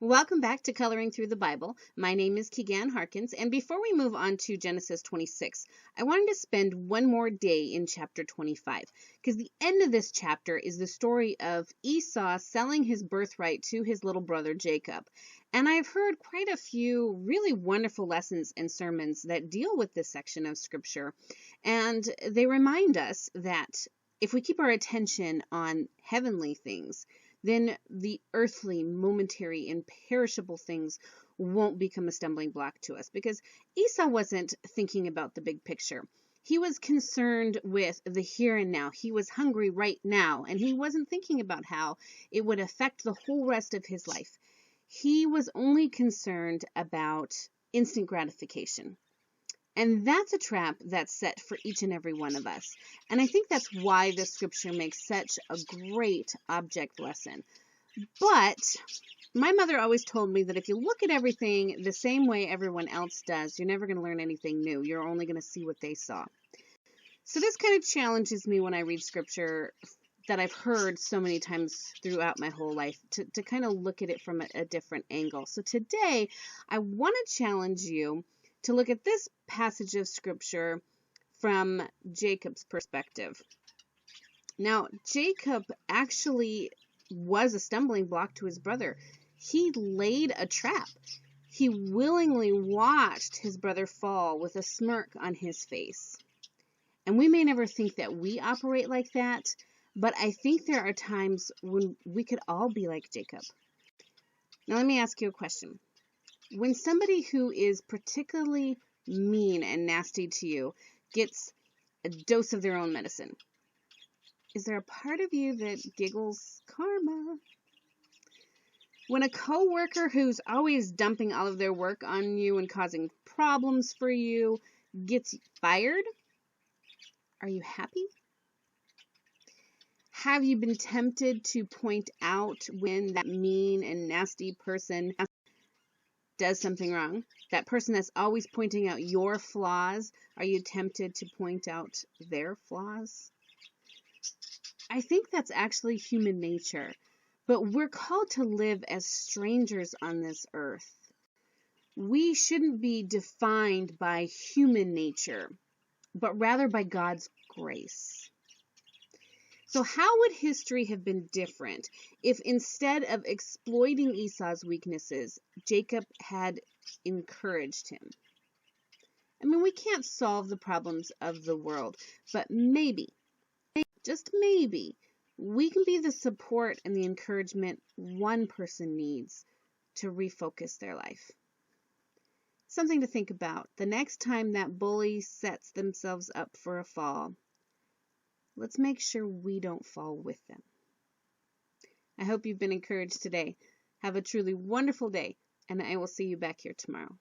Welcome back to Coloring Through the Bible. My name is Keegan Harkins, and before we move on to Genesis 26, I wanted to spend one more day in chapter 25, because the end of this chapter is the story of Esau selling his birthright to his little brother Jacob. And I've heard quite a few really wonderful lessons and sermons that deal with this section of Scripture, and they remind us that if we keep our attention on heavenly things, then the earthly, momentary, and perishable things won't become a stumbling block to us, because Esau wasn't thinking about the big picture. He was concerned with the here and now. He was hungry right now, and he wasn't thinking about how it would affect the whole rest of his life. He was only concerned about instant gratification. And that's a trap that's set for each and every one of us. And I think that's why this scripture makes such a great object lesson. But my mother always told me that if you look at everything the same way everyone else does, you're never going to learn anything new. You're only going to see what they saw. So this kind of challenges me when I read scripture that I've heard so many times throughout my whole life to kind of look at it from a different angle. So today, I want to challenge you to look at this passage of scripture from Jacob's perspective. Now, Jacob actually was a stumbling block to his brother. He laid a trap. He willingly watched his brother fall with a smirk on his face. And we may never think that we operate like that, but I think there are times when we could all be like Jacob. Now, let me ask you a question. When somebody who is particularly mean and nasty to you gets a dose of their own medicine, is there a part of you that giggles karma? When a coworker who's always dumping all of their work on you and causing problems for you gets fired, are you happy? Have you been tempted to point out when that mean and nasty person does something wrong? That person that's always pointing out your flaws, are you tempted to point out their flaws? I think that's actually human nature, but we're called to live as strangers on this earth. We shouldn't be defined by human nature, but rather by God's grace. So how would history have been different if instead of exploiting Esau's weaknesses, Jacob had encouraged him? I mean, we can't solve the problems of the world, but maybe, just maybe, we can be the support and the encouragement one person needs to refocus their life. Something to think about. The next time that bully sets themselves up for a fall, let's make sure we don't fall with them. I hope you've been encouraged today. Have a truly wonderful day, and I will see you back here tomorrow.